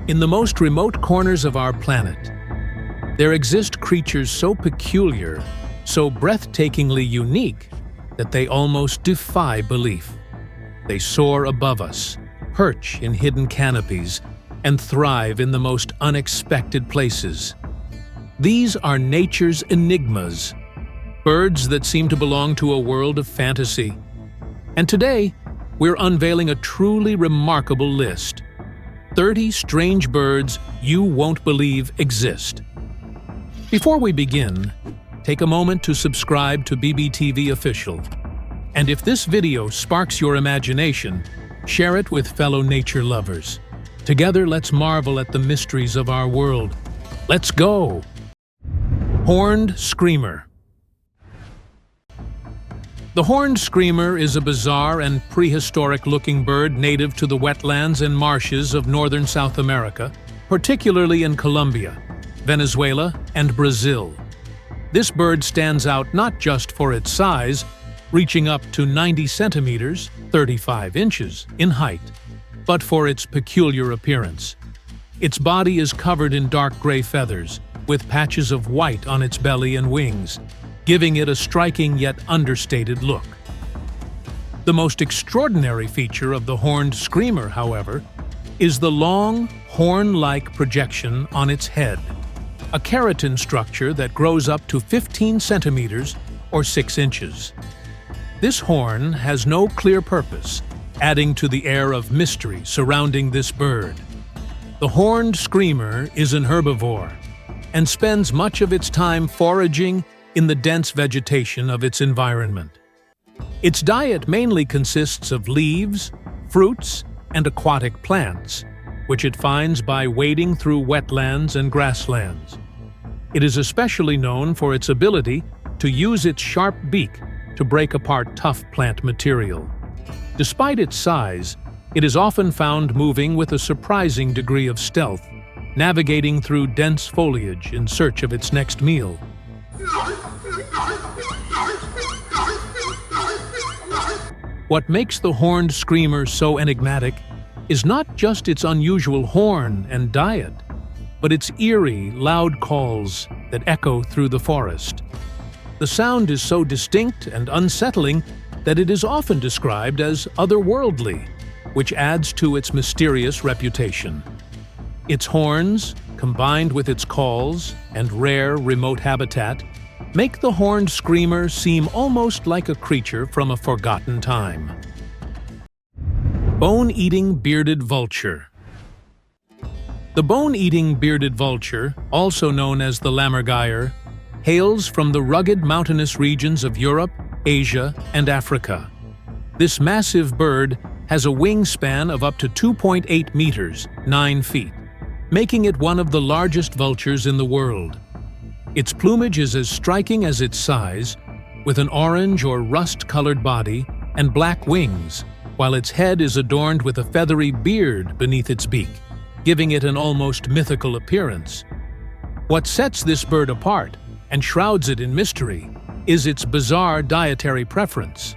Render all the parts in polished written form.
In the most remote corners of our planet, there exist creatures so peculiar, so breathtakingly unique, that they almost defy belief. They soar above us, perch in hidden canopies, and thrive in the most unexpected places. These are nature's enigmas, birds that seem to belong to a world of fantasy. And today, we're unveiling a truly remarkable list. 30 strange birds you won't believe exist. Before we begin, take a moment to subscribe to BBTV Official. And if this video sparks your imagination, share it with fellow nature lovers. Together, let's marvel at the mysteries of our world. Let's go! Horned Screamer. The horned screamer is a bizarre and prehistoric-looking bird native to the wetlands and marshes of northern South America, particularly in Colombia, Venezuela, and Brazil. This bird stands out not just for its size, reaching up to 90 centimeters, 35 inches, in height, but for its peculiar appearance. Its body is covered in dark gray feathers, with patches of white on its belly and wings, giving it a striking yet understated look. The most extraordinary feature of the horned screamer, however, is the long, horn-like projection on its head, a keratin structure that grows up to 15 centimeters or 6 inches. This horn has no clear purpose, adding to the air of mystery surrounding this bird. The horned screamer is an herbivore and spends much of its time foraging in the dense vegetation of its environment. Its diet mainly consists of leaves, fruits, and aquatic plants, which it finds by wading through wetlands and grasslands. It is especially known for its ability to use its sharp beak to break apart tough plant material. Despite its size, it is often found moving with a surprising degree of stealth, navigating through dense foliage in search of its next meal. What makes the horned screamer so enigmatic is not just its unusual horn and diet, but its eerie, loud calls that echo through the forest. The sound is so distinct and unsettling that it is often described as otherworldly, which adds to its mysterious reputation. Its horns, combined with its calls and rare remote habitat, make the horned screamer seem almost like a creature from a forgotten time. Bone-eating bearded vulture. The bone-eating bearded vulture, also known as the lammergeier, hails from the rugged mountainous regions of Europe, Asia, and Africa. This massive bird has a wingspan of up to 2.8 meters, 9 feet, making it one of the largest vultures in the world. Its plumage is as striking as its size, with an orange or rust-colored body and black wings, while its head is adorned with a feathery beard beneath its beak, giving it an almost mythical appearance. What sets this bird apart and shrouds it in mystery is its bizarre dietary preference.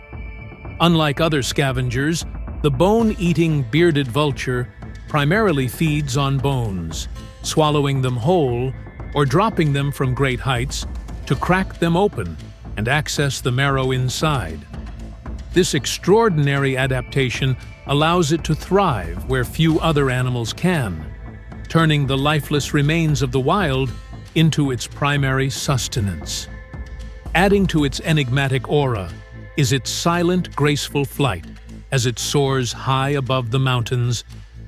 Unlike other scavengers, the bone-eating bearded vulture primarily feeds on bones, swallowing them whole or dropping them from great heights to crack them open and access the marrow inside. This extraordinary adaptation allows it to thrive where few other animals can, turning the lifeless remains of the wild into its primary sustenance. Adding to its enigmatic aura is its silent, graceful flight as it soars high above the mountains,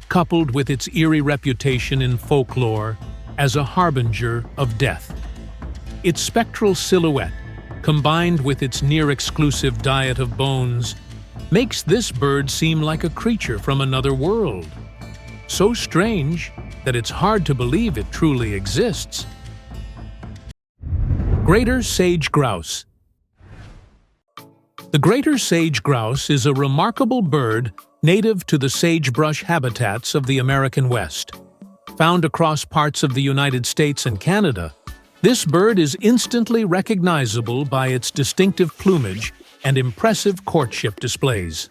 coupled with its eerie reputation in folklore as a harbinger of death. Its spectral silhouette, combined with its near-exclusive diet of bones, makes this bird seem like a creature from another world. So strange that it's hard to believe it truly exists. Greater Sage Grouse. The greater sage grouse is a remarkable bird native to the sagebrush habitats of the American West. Found across parts of the United States and Canada, this bird is instantly recognizable by its distinctive plumage and impressive courtship displays.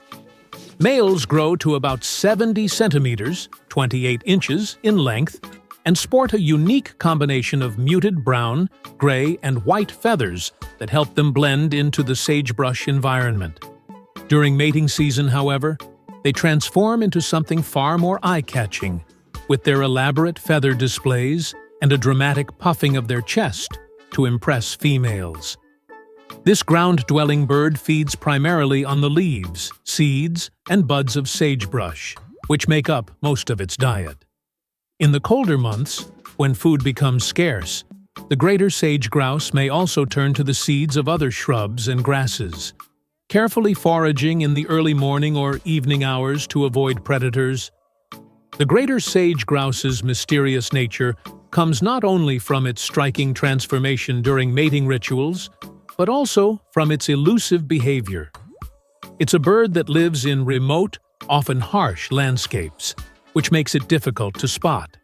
Males grow to about 70 centimeters, 28 inches, in length, and sport a unique combination of muted brown, gray, and white feathers that help them blend into the sagebrush environment. During mating season, however, they transform into something far more eye-catching, with their elaborate feather displays and a dramatic puffing of their chest to impress females. This ground-dwelling bird feeds primarily on the leaves, seeds, and buds of sagebrush, which make up most of its diet. In the colder months, when food becomes scarce, the greater sage grouse may also turn to the seeds of other shrubs and grasses, carefully foraging in the early morning or evening hours to avoid predators. The greater sage grouse's mysterious nature comes not only from its striking transformation during mating rituals, but also from its elusive behavior. It's a bird that lives in remote, often harsh landscapes, which makes it difficult to spot.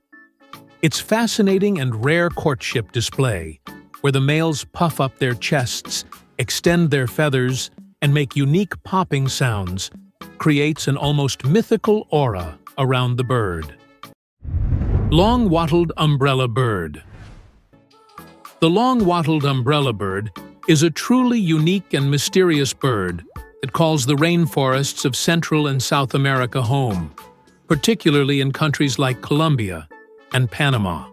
Its fascinating and rare courtship display, where the males puff up their chests, extend their feathers, and make unique popping sounds, creates an almost mythical aura around the bird. Long wattled umbrella bird. The long wattled umbrella bird is a truly unique and mysterious bird that calls the rainforests of Central and South America home, particularly in countries like Colombia and Panama.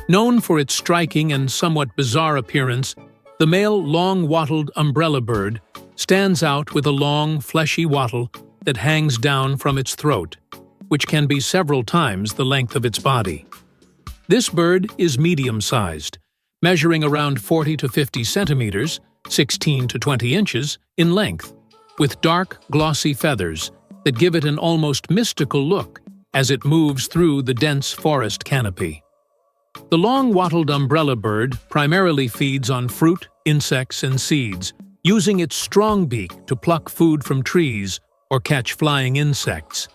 Known for its striking and somewhat bizarre appearance, the male long wattled umbrella bird stands out with a long, fleshy wattle that hangs down from its throat, which can be several times the length of its body. This bird is medium-sized, measuring around 40 to 50 centimeters, 16 to 20 inches, in length, with dark, glossy feathers that give it an almost mystical look as it moves through the dense forest canopy. The long wattled umbrella bird primarily feeds on fruit, insects, and seeds, using its strong beak to pluck food from trees or catch flying insects.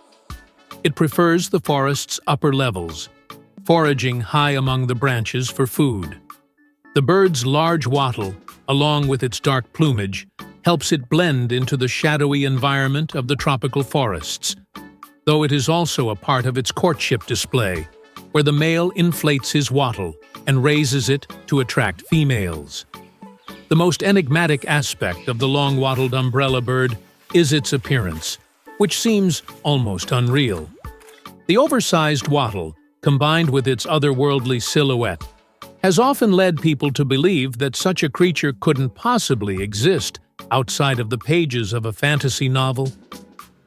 It prefers the forest's upper levels, foraging high among the branches for food. The bird's large wattle, along with its dark plumage, helps it blend into the shadowy environment of the tropical forests, though it is also a part of its courtship display, where the male inflates his wattle and raises it to attract females. The most enigmatic aspect of the long-wattled umbrella bird is its appearance, which seems almost unreal. The oversized wattle, combined with its otherworldly silhouette, has often led people to believe that such a creature couldn't possibly exist outside of the pages of a fantasy novel.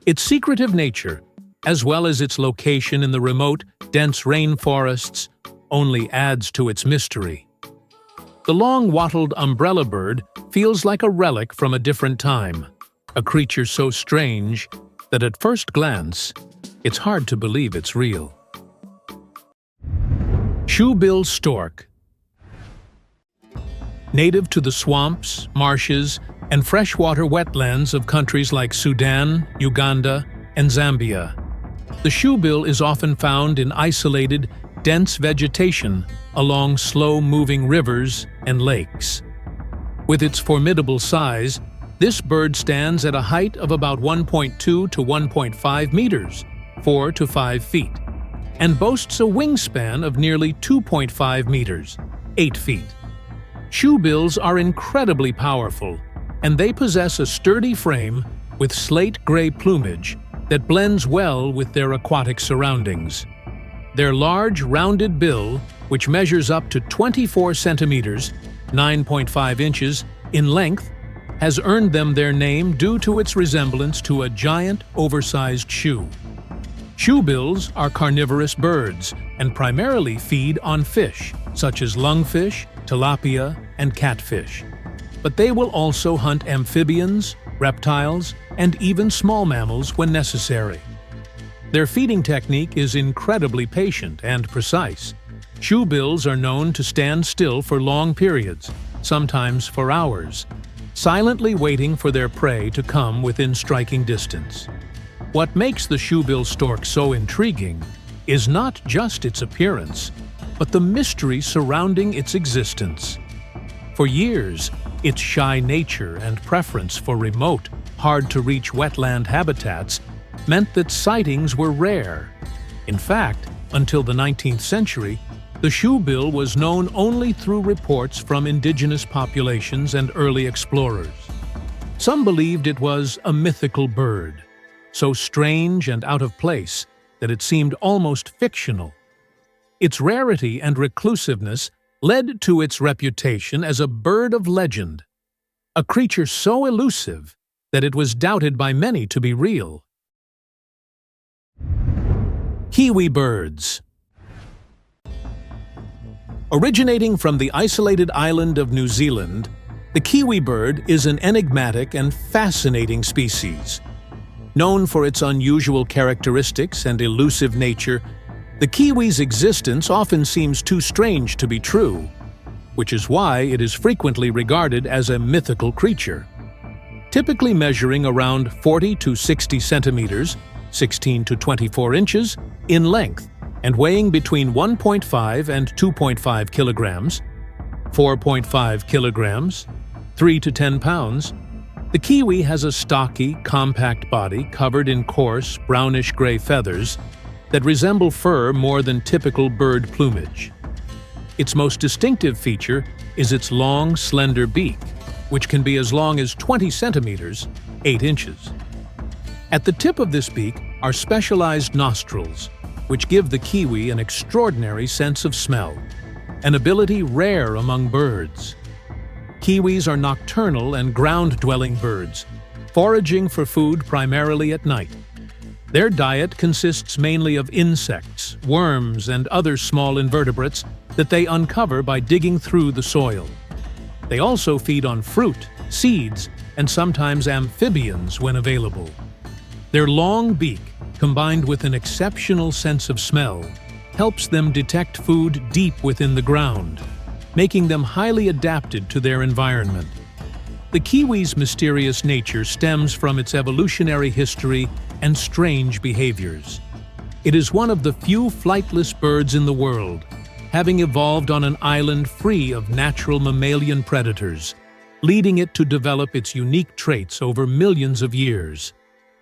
Its secretive nature, as well as its location in the remote, dense rainforests, only adds to its mystery. The long-wattled umbrella bird feels like a relic from a different time, a creature so strange that at first glance, it's hard to believe it's real. Shoebill stork. Native to the swamps, marshes, and freshwater wetlands of countries like Sudan, Uganda, and Zambia, the shoebill is often found in isolated, dense vegetation along slow-moving rivers and lakes. With its formidable size, this bird stands at a height of about 1.2 to 1.5 meters, 4 to 5 feet, and boasts a wingspan of nearly 2.5 meters, 8 feet. Shoebills are incredibly powerful, and they possess a sturdy frame with slate-gray plumage that blends well with their aquatic surroundings. Their large, rounded bill, which measures up to 24 centimeters, 9.5 inches, in length, has earned them their name due to its resemblance to a giant, oversized shoe. Shoebills are carnivorous birds and primarily feed on fish, such as lungfish, tilapia, and catfish. But they will also hunt amphibians, reptiles, and even small mammals when necessary. Their feeding technique is incredibly patient and precise. Shoebills are known to stand still for long periods, sometimes for hours, silently waiting for their prey to come within striking distance. What makes the shoebill stork so intriguing is not just its appearance, but the mystery surrounding its existence. For years, its shy nature and preference for remote, hard-to-reach wetland habitats meant that sightings were rare. In fact, until the 19th century, the shoebill was known only through reports from indigenous populations and early explorers. Some believed it was a mythical bird, so strange and out of place that it seemed almost fictional. Its rarity and reclusiveness led to its reputation as a bird of legend, a creature so elusive that it was doubted by many to be real. Kiwi Birds. Originating from the isolated island of New Zealand, the kiwi bird is an enigmatic and fascinating species. Known for its unusual characteristics and elusive nature, the kiwi's existence often seems too strange to be true, which is why it is frequently regarded as a mythical creature. Typically measuring around 40 to 60 centimeters, 16 to 24 inches, in length, and weighing between 1.5 and 2.5 kilograms, 4.5 kilograms, 3 to 10 pounds, the kiwi has a stocky, compact body covered in coarse, brownish-gray feathers that resemble fur more than typical bird plumage. Its most distinctive feature is its long, slender beak, which can be as long as 20 centimeters, 8 inches. At the tip of this beak are specialized nostrils, which give the kiwi an extraordinary sense of smell, an ability rare among birds. Kiwis are nocturnal and ground-dwelling birds, foraging for food primarily at night. Their diet consists mainly of insects, worms, and other small invertebrates that they uncover by digging through the soil. They also feed on fruit, seeds, and sometimes amphibians when available. Their long beak, combined with an exceptional sense of smell, helps them detect food deep within the ground, making them highly adapted to their environment. The kiwi's mysterious nature stems from its evolutionary history and strange behaviors. It is one of the few flightless birds in the world, having evolved on an island free of natural mammalian predators, leading it to develop its unique traits over millions of years.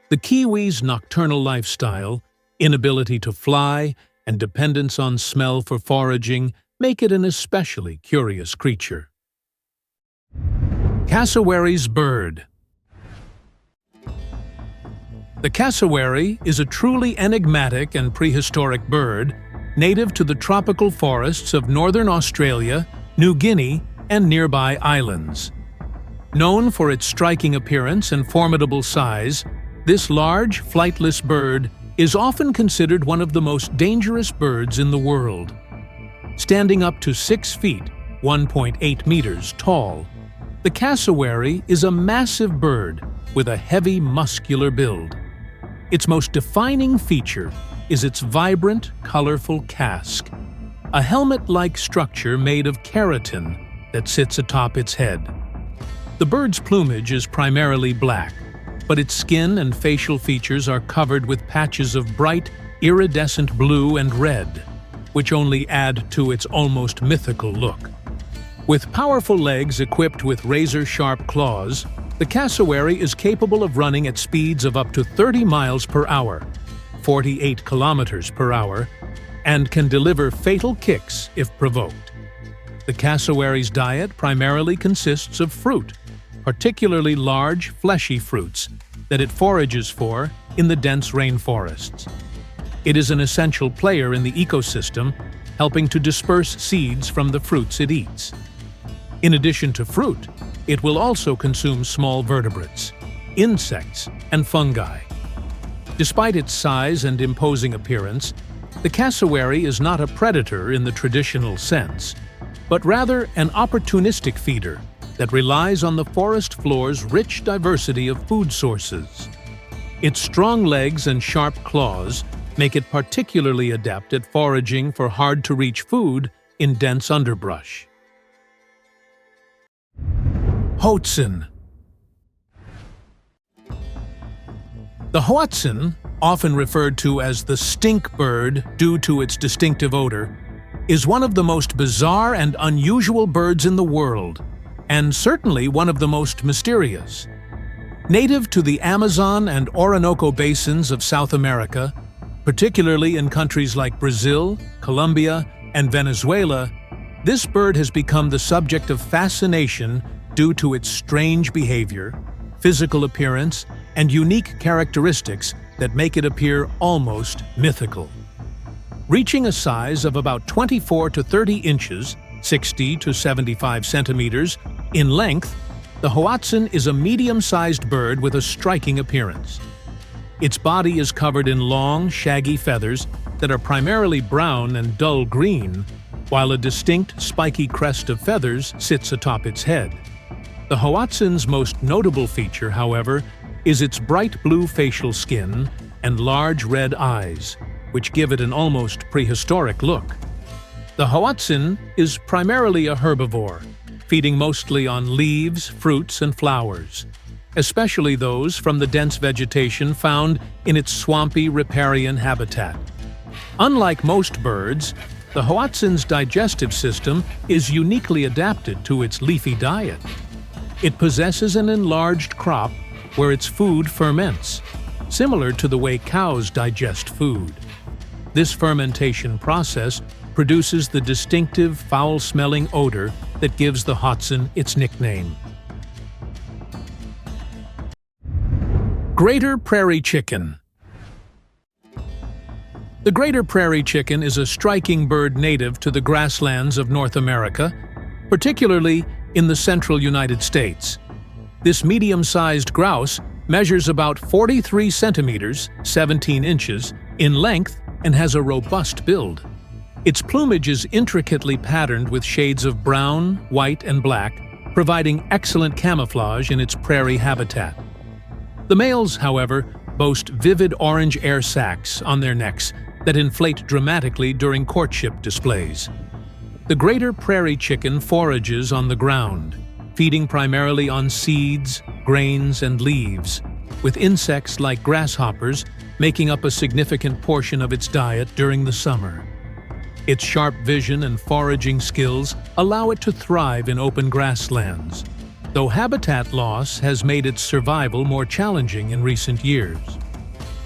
The kiwi's nocturnal lifestyle, inability to fly, and dependence on smell for foraging make it an especially curious creature. Cassowary's bird. The cassowary is a truly enigmatic and prehistoric bird native to the tropical forests of northern Australia, New Guinea, and nearby islands. Known for its striking appearance and formidable size, this large, flightless bird is often considered one of the most dangerous birds in the world. Standing up to 6 feet, 1.8 meters tall, the cassowary is a massive bird with a heavy, muscular build. Its most defining feature is its vibrant, colorful casque, a helmet-like structure made of keratin that sits atop its head. The bird's plumage is primarily black, but its skin and facial features are covered with patches of bright, iridescent blue and red, which only add to its almost mythical look. With powerful legs equipped with razor-sharp claws, the cassowary is capable of running at speeds of up to 30 miles per hour, 48 kilometers per hour, and can deliver fatal kicks if provoked. The cassowary's diet primarily consists of fruit, particularly large, fleshy fruits, that it forages for in the dense rainforests. It is an essential player in the ecosystem, helping to disperse seeds from the fruits it eats. In addition to fruit, it will also consume small vertebrates, insects, and fungi. Despite its size and imposing appearance, the cassowary is not a predator in the traditional sense, but rather an opportunistic feeder that relies on the forest floor's rich diversity of food sources. Its strong legs and sharp claws make it particularly adept at foraging for hard-to-reach food in dense underbrush. Hoatson. The Hoatson, often referred to as the stink bird due to its distinctive odor, is one of the most bizarre and unusual birds in the world, and certainly one of the most mysterious. Native to the Amazon and Orinoco basins of South America, particularly in countries like Brazil, Colombia, and Venezuela, this bird has become the subject of fascination due to its strange behavior, physical appearance, and unique characteristics that make it appear almost mythical. Reaching a size of about 24 to 30 inches, 60 to 75 centimeters, in length, the Hoatson is a medium-sized bird with a striking appearance. Its body is covered in long, shaggy feathers that are primarily brown and dull green, while a distinct, spiky crest of feathers sits atop its head. The Hoatson's most notable feature, however, is its bright blue facial skin and large red eyes, which give it an almost prehistoric look. The Hoatson is primarily a herbivore, feeding mostly on leaves, fruits, and flowers, especially those from the dense vegetation found in its swampy riparian habitat. Unlike most birds, the Hoatson's digestive system is uniquely adapted to its leafy diet. It possesses an enlarged crop where its food ferments, similar to the way cows digest food. This fermentation process produces the distinctive foul-smelling odor that gives the Hoatson its nickname. Greater Prairie Chicken. The Greater Prairie Chicken is a striking bird native to the grasslands of North America, particularly in the central United States. This medium-sized grouse measures about 43 centimeters, 17 inches, in length and has a robust build. Its plumage is intricately patterned with shades of brown, white, and black, providing excellent camouflage in its prairie habitat. The males, however, boast vivid orange air sacs on their necks that inflate dramatically during courtship displays. The Greater Prairie Chicken forages on the ground, feeding primarily on seeds, grains, and leaves, with insects like grasshoppers making up a significant portion of its diet during the summer. Its sharp vision and foraging skills allow it to thrive in open grasslands, though habitat loss has made its survival more challenging in recent years.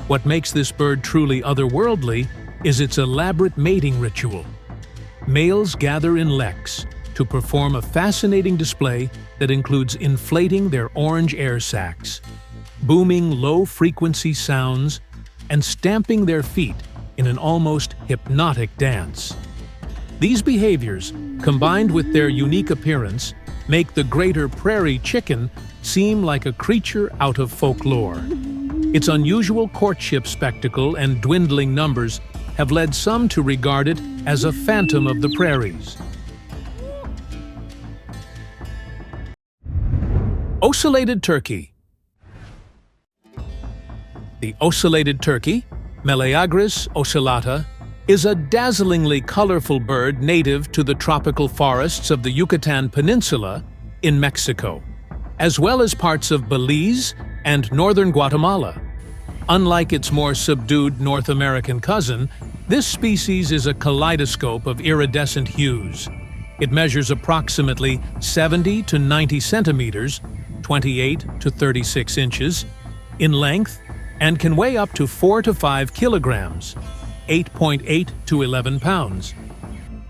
What makes this bird truly otherworldly is its elaborate mating ritual. Males gather in leks to perform a fascinating display that includes inflating their orange air sacs, booming low-frequency sounds, and stamping their feet in an almost hypnotic dance. These behaviors, combined with their unique appearance, make the Greater Prairie Chicken seem like a creature out of folklore. Its unusual courtship spectacle and dwindling numbers have led some to regard it as a phantom of the prairies. Oscillated turkey. The oscillated turkey, Meleagris oscillata, is a dazzlingly colorful bird native to the tropical forests of the Yucatan Peninsula in Mexico, as well as parts of Belize and northern Guatemala. Unlike its more subdued North American cousin, this species is a kaleidoscope of iridescent hues. It measures approximately 70 to 90 centimeters, 28 to 36 inches, in length, and can weigh up to 4 to 5 kilograms, 8.8 to 11 pounds.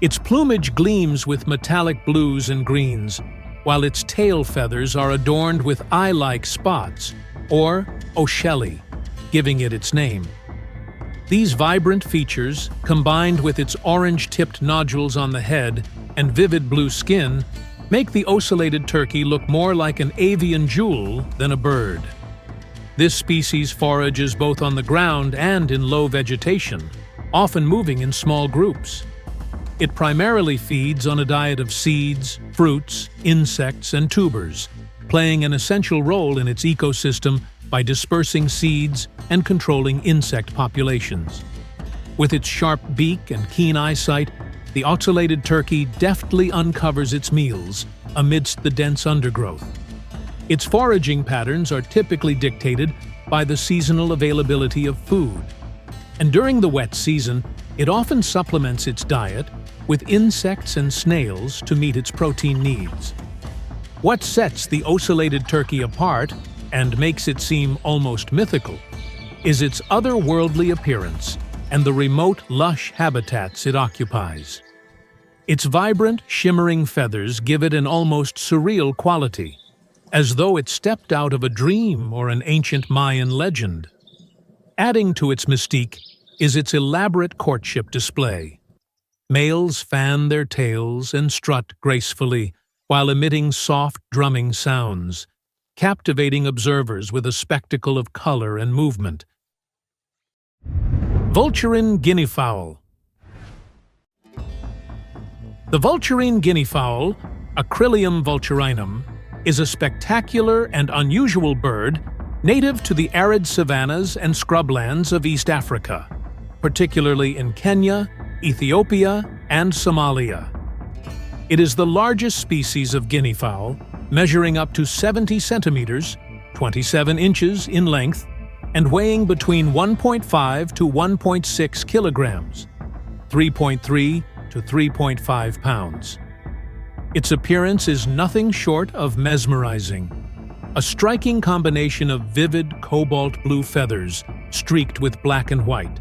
Its plumage gleams with metallic blues and greens, while its tail feathers are adorned with eye-like spots, or ocelli, giving it its name. These vibrant features, combined with its orange-tipped nodules on the head and vivid blue skin, make the oscillated turkey look more like an avian jewel than a bird. This species forages both on the ground and in low vegetation, often moving in small groups. It primarily feeds on a diet of seeds, fruits, insects, and tubers, playing an essential role in its ecosystem by dispersing seeds and controlling insect populations. With its sharp beak and keen eyesight, the oscillated turkey deftly uncovers its meals amidst the dense undergrowth. Its foraging patterns are typically dictated by the seasonal availability of food, and during the wet season, it often supplements its diet with insects and snails to meet its protein needs. What sets the oscillated turkey apart and makes it seem almost mythical, is its otherworldly appearance and the remote, lush habitats it occupies. Its vibrant, shimmering feathers give it an almost surreal quality, as though it stepped out of a dream or an ancient Mayan legend. Adding to its mystique is its elaborate courtship display. Males fan their tails and strut gracefully while emitting soft, drumming sounds, captivating observers with a spectacle of color and movement. Vulturine guinea fowl. The vulturine guinea fowl, Acrylium vulturinum, is a spectacular and unusual bird native to the arid savannas and scrublands of East Africa, particularly in Kenya, Ethiopia, and Somalia. It is the largest species of guinea fowl, measuring up to 70 centimeters, 27 inches in length, and weighing between 1.5 to 1.6 kilograms, 3.3 to 3.5 pounds. Its appearance is nothing short of mesmerizing. A striking combination of vivid cobalt blue feathers streaked with black and white,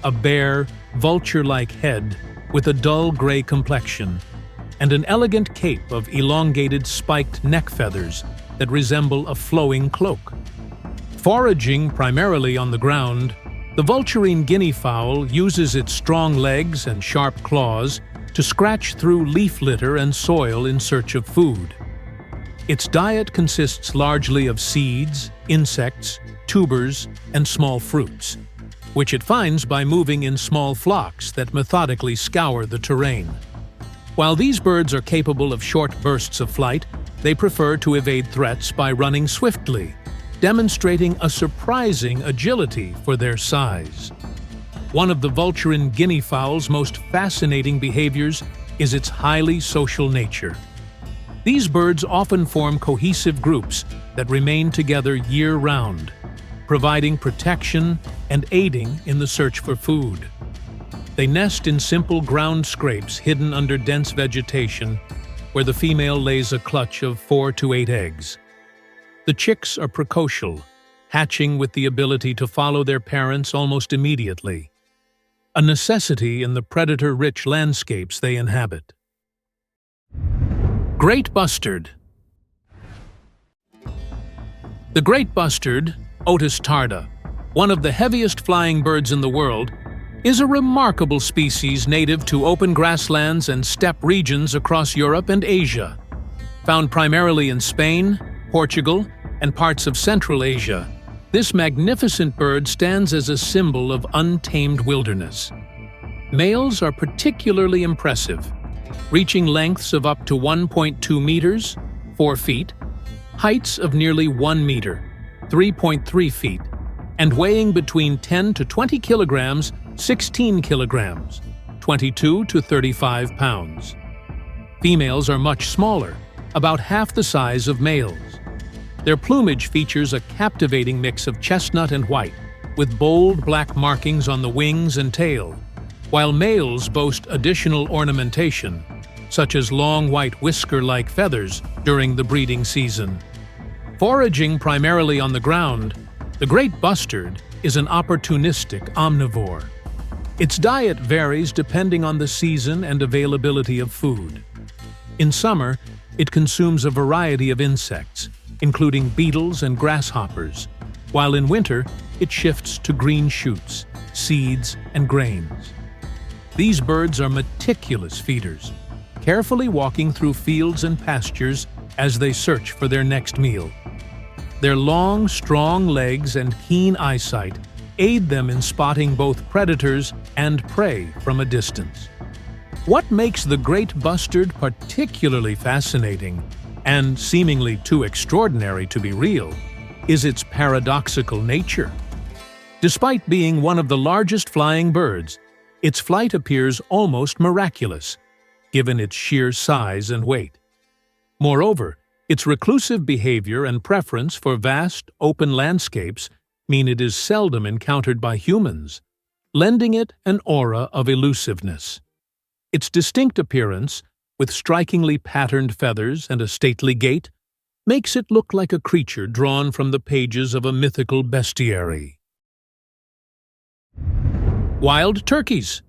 a bare, vulture-like head with a dull gray complexion, and an elegant cape of elongated spiked neck feathers that resemble a flowing cloak. Foraging primarily on the ground, the vulturine guinea fowl uses its strong legs and sharp claws to scratch through leaf litter and soil in search of food. Its diet consists largely of seeds, insects, tubers, and small fruits, which it finds by moving in small flocks that methodically scour the terrain. While these birds are capable of short bursts of flight, they prefer to evade threats by running swiftly, demonstrating a surprising agility for their size. One of the vulturine guinea fowl's most fascinating behaviors is its highly social nature. These birds often form cohesive groups that remain together year-round, providing protection and aiding in the search for food. They nest in simple ground scrapes hidden under dense vegetation, where the female lays a clutch of 4 to 8 eggs. The chicks are precocial, hatching with the ability to follow their parents almost immediately, a necessity in the predator-rich landscapes they inhabit. Great bustard. The great bustard, Otis tarda, one of the heaviest flying birds in the world, is a remarkable species native to open grasslands and steppe regions across Europe and Asia. Found primarily in Spain, Portugal, and parts of Central Asia, this magnificent bird stands as a symbol of untamed wilderness. Males are particularly impressive, reaching lengths of up to 1.2 meters, 4 feet, heights of nearly 1 meter, 3.3 feet, and weighing between 10 to 20 kilograms, 16 kilograms, 22 to 35 pounds. Females are much smaller, about half the size of males. Their plumage features a captivating mix of chestnut and white, with bold black markings on the wings and tail, while males boast additional ornamentation, such as long white whisker-like feathers during the breeding season. Foraging primarily on the ground, the great bustard is an opportunistic omnivore. Its diet varies depending on the season and availability of food. In summer, it consumes a variety of insects, including beetles and grasshoppers, while in winter it shifts to green shoots, seeds, and grains. These birds are meticulous feeders, carefully walking through fields and pastures as they search for their next meal. Their long, strong legs and keen eyesight aid them in spotting both predators and prey from a distance. What makes the great bustard particularly fascinating, and seemingly too extraordinary to be real, is its paradoxical nature. Despite being one of the largest flying birds, its flight appears almost miraculous, given its sheer size and weight. Moreover, its reclusive behavior and preference for vast, open landscapes mean it is seldom encountered by humans, lending it an aura of elusiveness. Its distinct appearance, with strikingly patterned feathers and a stately gait, makes it look like a creature drawn from the pages of a mythical bestiary. Wild turkeys.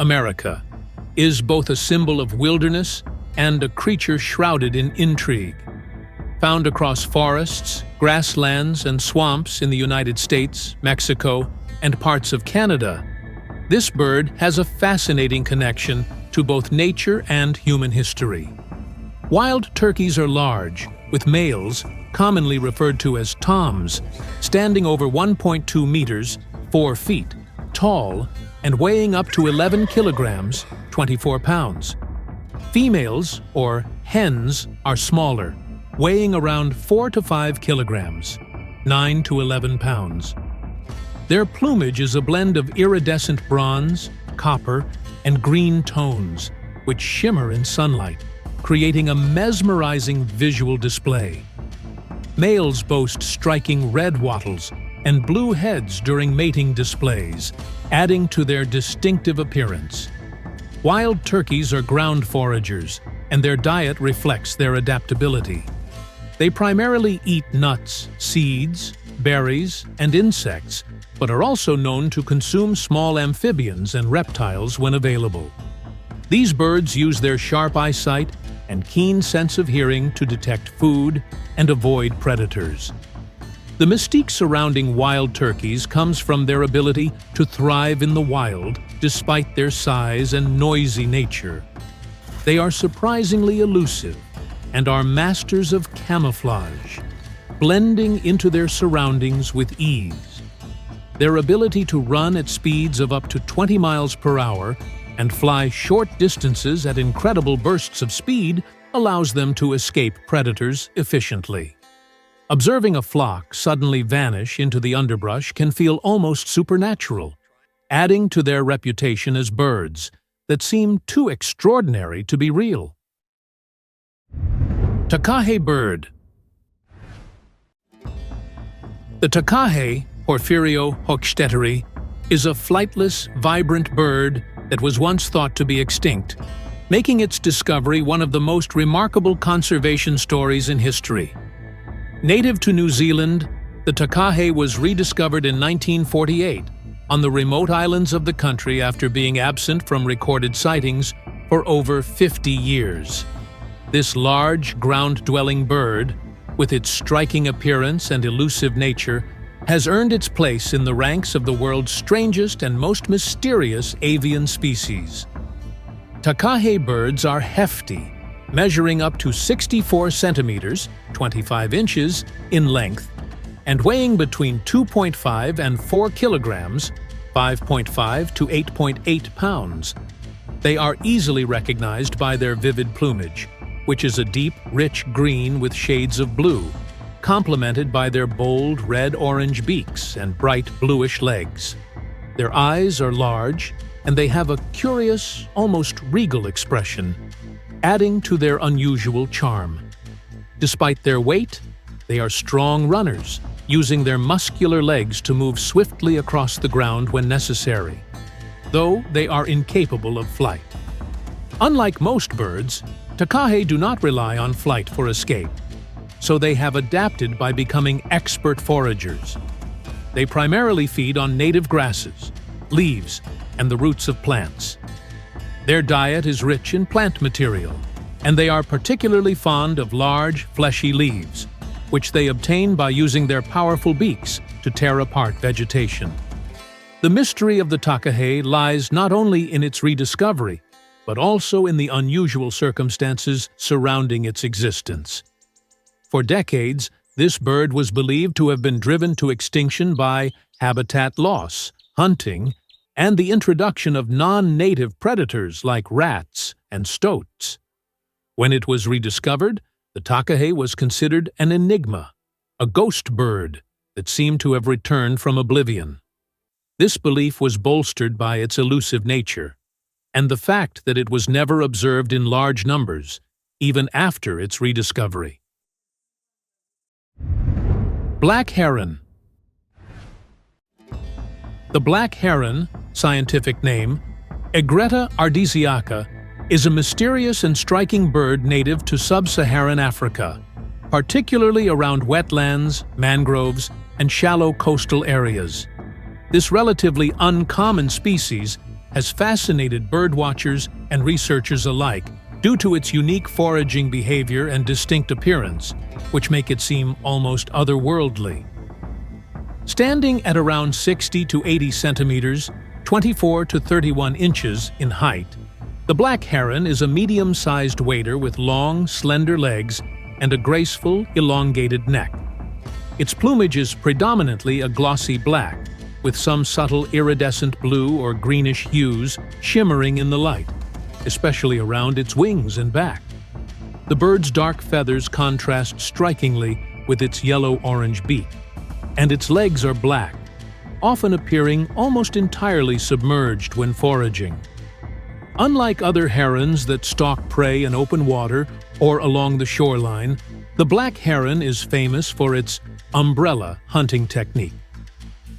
America is both a symbol of wilderness and a creature shrouded in intrigue. Found across forests, grasslands, and swamps in the United States, Mexico, and parts of Canada, this bird has a fascinating connection to both nature and human history. Wild turkeys are large, with males, commonly referred to as toms, standing over 1.2 meters, 4 feet, tall, and weighing up to 11 kilograms, 24 pounds. Females, or hens, are smaller, weighing around 4 to 5 kilograms, 9 to 11 pounds. Their plumage is a blend of iridescent bronze, copper, and green tones, which shimmer in sunlight, creating a mesmerizing visual display. Males boast striking red wattles and blue heads during mating displays, adding to their distinctive appearance. Wild turkeys are ground foragers, and their diet reflects their adaptability. They primarily eat nuts, seeds, berries, and insects, but are also known to consume small amphibians and reptiles when available. These birds use their sharp eyesight and keen sense of hearing to detect food and avoid predators. The mystique surrounding wild turkeys comes from their ability to thrive in the wild despite their size and noisy nature. They are surprisingly elusive and are masters of camouflage, blending into their surroundings with ease. Their ability to run at speeds of up to 20 miles per hour and fly short distances at incredible bursts of speed allows them to escape predators efficiently. Observing a flock suddenly vanish into the underbrush can feel almost supernatural, adding to their reputation as birds that seem too extraordinary to be real. Takah bird. The takah, Porphyrio hochsteteri, is a flightless, vibrant bird that was once thought to be extinct, making its discovery one of the most remarkable conservation stories in history. Native to New Zealand, the takah was rediscovered in 1948 on the remote islands of the country after being absent from recorded sightings for over 50 years. This large, ground-dwelling bird, with its striking appearance and elusive nature, has earned its place in the ranks of the world's strangest and most mysterious avian species. Takah birds are hefty, measuring up to 64 centimeters, 25 inches, in length, and weighing between 2.5 and 4 kilograms, 5.5 to 8.8 pounds. They are easily recognized by their vivid plumage, which is a deep, rich green with shades of blue, complemented by their bold red-orange beaks and bright bluish legs. Their eyes are large, and they have a curious, almost regal expression, adding to their unusual charm. Despite their weight, they are strong runners, using their muscular legs to move swiftly across the ground when necessary, though they are incapable of flight. Unlike most birds, takah do not rely on flight for escape, so they have adapted by becoming expert foragers. They primarily feed on native grasses, leaves, and the roots of plants. Their diet is rich in plant material, and they are particularly fond of large, fleshy leaves, which they obtain by using their powerful beaks to tear apart vegetation. The mystery of the takah lies not only in its rediscovery, but also in the unusual circumstances surrounding its existence. For decades, this bird was believed to have been driven to extinction by habitat loss, hunting, and the introduction of non-native predators like rats and stoats. When it was rediscovered, the takah was considered an enigma, a ghost bird that seemed to have returned from oblivion. This belief was bolstered by its elusive nature, and the fact that it was never observed in large numbers, even after its rediscovery. Black heron. The black heron, scientific name, Egretta ardesiaca, is a mysterious and striking bird native to sub-Saharan Africa, particularly around wetlands, mangroves, and shallow coastal areas. This relatively uncommon species has fascinated birdwatchers and researchers alike due to its unique foraging behavior and distinct appearance, which make it seem almost otherworldly. Standing at around 60 to 80 centimeters, 24 to 31 inches in height, the black heron is a medium-sized wader with long, slender legs and a graceful, elongated neck. Its plumage is predominantly a glossy black, with some subtle iridescent blue or greenish hues shimmering in the light, especially around its wings and back. The bird's dark feathers contrast strikingly with its yellow-orange beak, and its legs are black, often appearing almost entirely submerged when foraging. Unlike other herons that stalk prey in open water or along the shoreline, the black heron is famous for its umbrella hunting technique.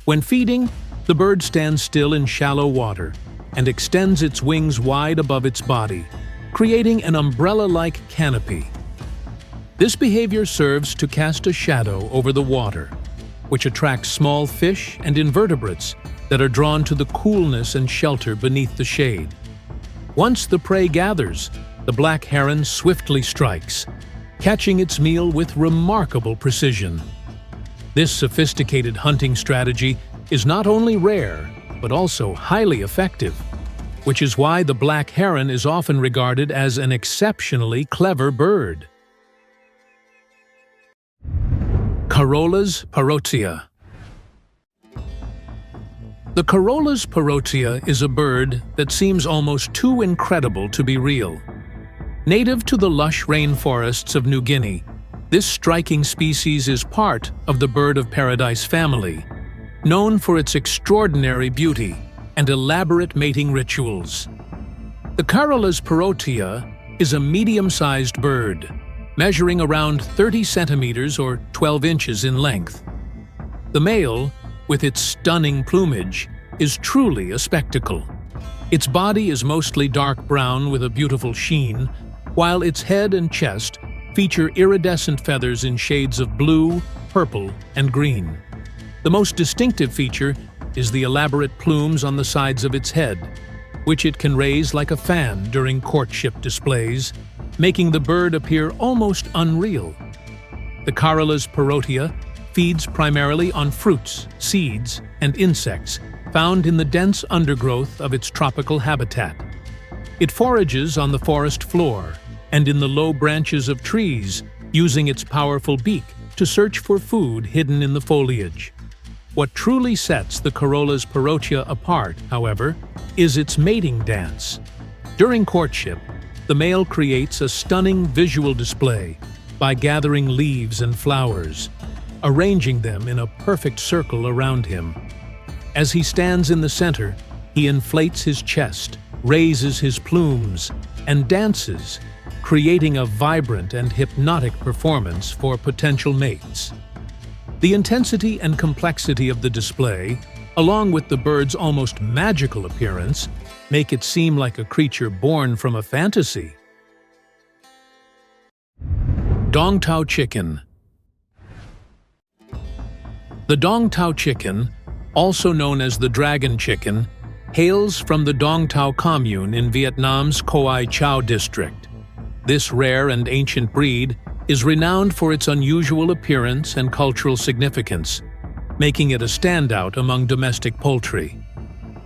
When feeding, the bird stands still in shallow water and extends its wings wide above its body, creating an umbrella-like canopy. This behavior serves to cast a shadow over the water, which attracts small fish and invertebrates that are drawn to the coolness and shelter beneath the shade. Once the prey gathers, the black heron swiftly strikes, catching its meal with remarkable precision. This sophisticated hunting strategy is not only rare, but also highly effective, which is why the black heron is often regarded as an exceptionally clever bird. Carolus parotia. The Carolus parotia is a bird that seems almost too incredible to be real. Native to the lush rainforests of New Guinea, this striking species is part of the bird of paradise family, known for its extraordinary beauty and elaborate mating rituals. The Carolus parotia is a medium-sized bird, measuring around 30 centimeters or 12 inches in length. The male, with its stunning plumage, is truly a spectacle. Its body is mostly dark brown with a beautiful sheen, while its head and chest feature iridescent feathers in shades of blue, purple, and green. The most distinctive feature is the elaborate plumes on the sides of its head, which it can raise like a fan during courtship displays, making the bird appear almost unreal. The Carolus parotia feeds primarily on fruits, seeds, and insects found in the dense undergrowth of its tropical habitat. It forages on the forest floor and in the low branches of trees, using its powerful beak to search for food hidden in the foliage. What truly sets the Carolus parotia apart, however, is its mating dance. During courtship, the male creates a stunning visual display by gathering leaves and flowers, arranging them in a perfect circle around him. As he stands in the center, he inflates his chest, raises his plumes, and dances, creating a vibrant and hypnotic performance for potential mates. The intensity and complexity of the display, along with the bird's almost magical appearance, make it seem like a creature born from a fantasy. Dongtao chicken. The Dongtao chicken, also known as the dragon chicken, hails from the Dongtao commune in Vietnam's Coi Chau district. This rare and ancient breed is renowned for its unusual appearance and cultural significance, making it a standout among domestic poultry.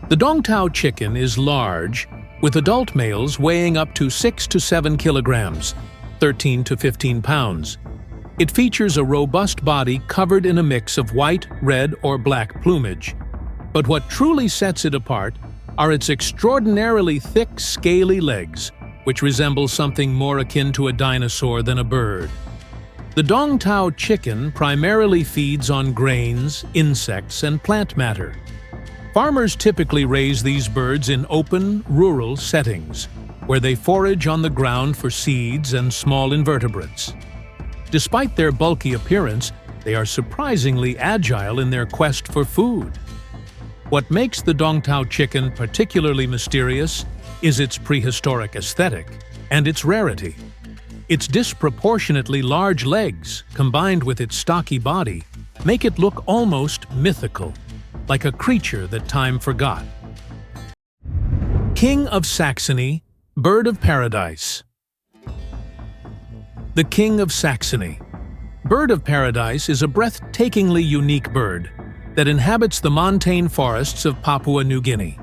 The Dongtao chicken is large, with adult males weighing up to 6 to 7 kilograms, 13 to 15 pounds. It features a robust body covered in a mix of white, red, or black plumage. But what truly sets it apart are its extraordinarily thick, scaly legs, which resemble something more akin to a dinosaur than a bird. The Dongtao chicken primarily feeds on grains, insects, and plant matter. Farmers typically raise these birds in open, rural settings, where they forage on the ground for seeds and small invertebrates. Despite their bulky appearance, they are surprisingly agile in their quest for food. What makes the Dongtao chicken particularly mysterious is its prehistoric aesthetic and its rarity. Its disproportionately large legs, combined with its stocky body, make it look almost mythical, like a creature that time forgot. King of Saxony, Bird of Paradise. The King of Saxony. Bird of Paradise is a breathtakingly unique bird that inhabits the montane forests of Papua New Guinea.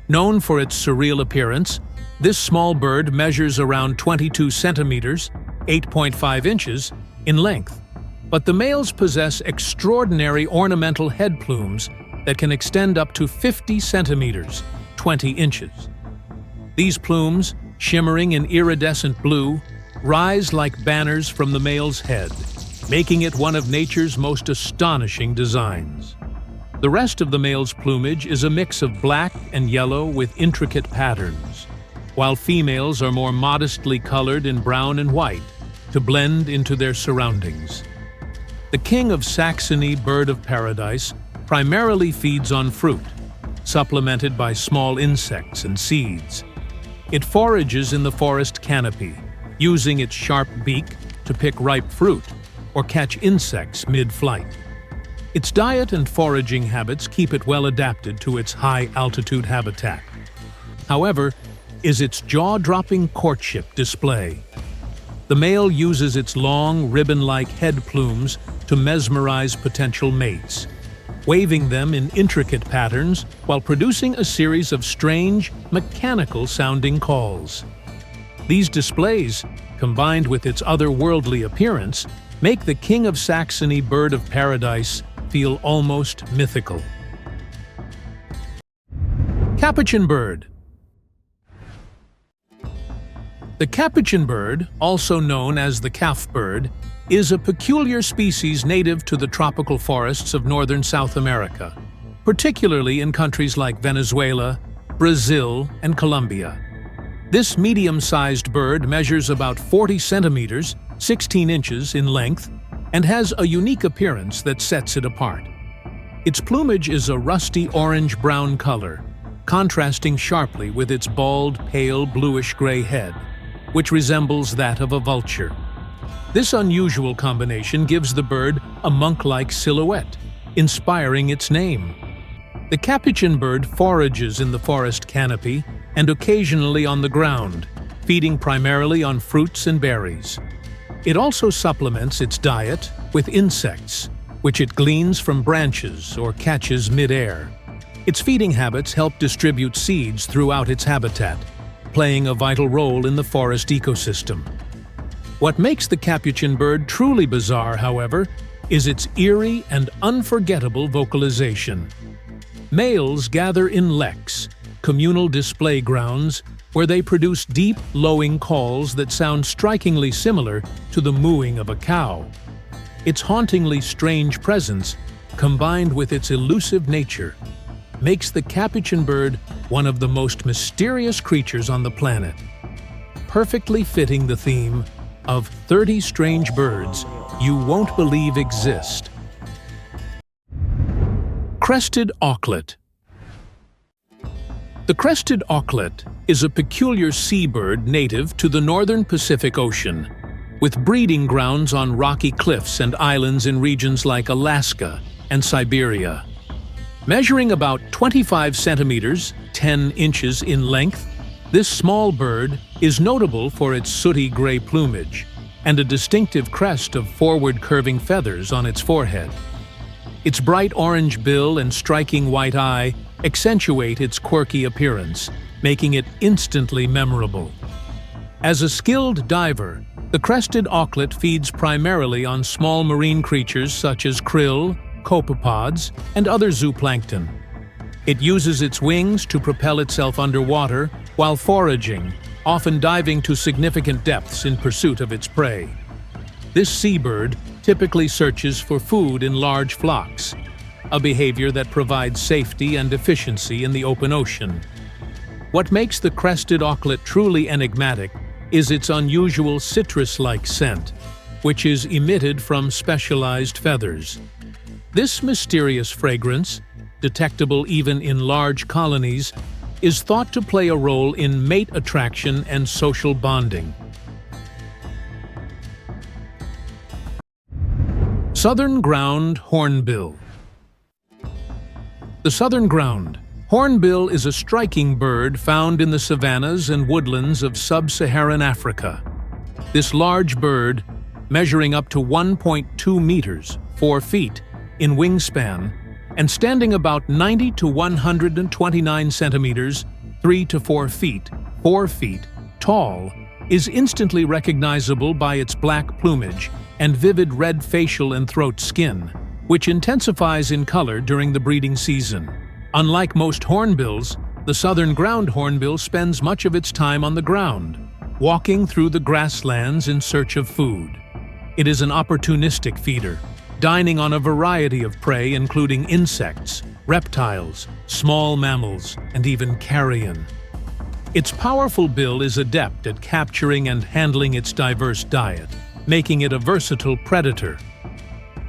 Known for its surreal appearance, this small bird measures around 22 centimeters, 8.5 inches, in length. But the males possess extraordinary ornamental head plumes that can extend up to 50 centimeters, 20 inches. These plumes, shimmering in iridescent blue, rise like banners from the male's head, making it one of nature's most astonishing designs. The rest of the male's plumage is a mix of black and yellow with intricate patterns, while females are more modestly colored in brown and white to blend into their surroundings. The King of Saxony Bird of Paradise primarily feeds on fruit, supplemented by small insects and seeds. It forages in the forest canopy, using its sharp beak to pick ripe fruit or catch insects mid-flight. Its diet and foraging habits keep it well adapted to its high-altitude habitat. However, is its jaw-dropping courtship display. The male uses its long, ribbon-like head plumes to mesmerize potential mates, waving them in intricate patterns while producing a series of strange, mechanical-sounding calls. These displays, combined with its otherworldly appearance, make the King of Saxony Bird of Paradise feel almost mythical. Capuchin Bird. The Capuchin bird, also known as the calf bird, is a peculiar species native to the tropical forests of northern South America, particularly in countries like Venezuela, Brazil, and Colombia. This medium-sized bird measures about 40 centimeters, 16 inches in length, and has a unique appearance that sets it apart. Its plumage is a rusty orange-brown color, contrasting sharply with its bald, pale bluish-gray head, which resembles that of a vulture. This unusual combination gives the bird a monk-like silhouette, inspiring its name. The Capuchin bird forages in the forest canopy and occasionally on the ground, feeding primarily on fruits and berries. It also supplements its diet with insects, which it gleans from branches or catches mid-air. Its feeding habits help distribute seeds throughout its habitat, playing a vital role in the forest ecosystem. What makes the Capuchin bird truly bizarre, however, is its eerie and unforgettable vocalization. Males gather in leks, communal display grounds, where they produce deep, lowing calls that sound strikingly similar to the mooing of a cow. Its hauntingly strange presence, combined with its elusive nature, makes the Capuchin bird one of the most mysterious creatures on the planet, perfectly fitting the theme of 30 strange birds you won't believe exist. Crested Oet. The Crested Oet is a peculiar seabird native to the northern Pacific Ocean, with breeding grounds on rocky cliffs and islands in regions like Alaska and Siberia. Measuring about 25 centimeters, 10 inches in length, this small bird is notable for its sooty gray plumage and a distinctive crest of forward-curving feathers on its forehead. Its bright orange bill and striking white eye accentuate its quirky appearance, making it instantly memorable. As a skilled diver, the Crested Oet feeds primarily on small marine creatures such as krill, copepods, and other zooplankton. It uses its wings to propel itself underwater while foraging, often diving to significant depths in pursuit of its prey. This seabird typically searches for food in large flocks, a behavior that provides safety and efficiency in the open ocean. What makes the Crested Oet truly enigmatic is its unusual citrus-like scent, which is emitted from specialized feathers. This mysterious fragrance, detectable even in large colonies, is thought to play a role in mate attraction and social bonding. Southern ground hornbill. The southern ground hornbill is a striking bird found in the savannas and woodlands of sub-Saharan Africa. This large bird, measuring up to 1.2 meters, 4 feet, in wingspan, and standing about 90 to 129 centimeters, 3 to 4 feet, 4 feet, tall, is instantly recognizable by its black plumage and vivid red facial and throat skin, which intensifies in color during the breeding season. Unlike most hornbills, the southern ground hornbill spends much of its time on the ground, walking through the grasslands in search of food. It is an opportunistic feeder, dining on a variety of prey including insects, reptiles, small mammals, and even carrion. Its powerful bill is adept at capturing and handling its diverse diet, making it a versatile predator.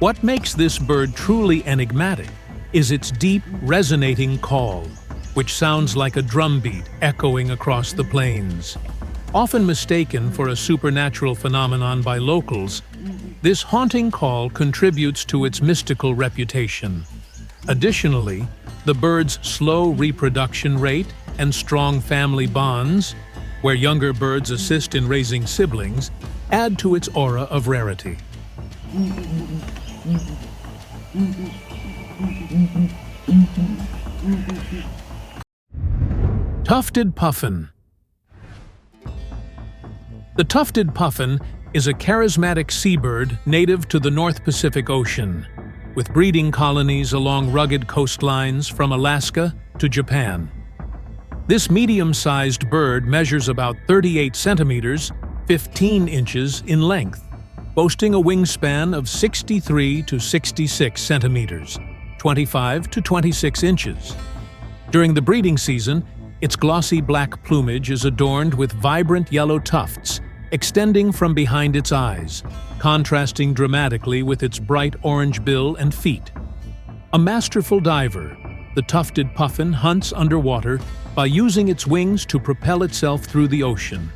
What makes this bird truly enigmatic is its deep, resonating call, which sounds like a drumbeat echoing across the plains. Often mistaken for a supernatural phenomenon by locals, this haunting call contributes to its mystical reputation. Additionally, the bird's slow reproduction rate and strong family bonds, where younger birds assist in raising siblings, add to its aura of rarity. Tufted Puffin. The tufted puffin is a charismatic seabird native to the North Pacific Ocean, with breeding colonies along rugged coastlines from Alaska to Japan. This medium-sized bird measures about 38 centimeters, 15 inches in length, boasting a wingspan of 63 to 66 centimeters, 25 to 26 inches. During the breeding season, its glossy black plumage is adorned with vibrant yellow tufts extending from behind its eyes, contrasting dramatically with its bright orange bill and feet. A masterful diver, the tufted puffin hunts underwater by using its wings to propel itself through the ocean.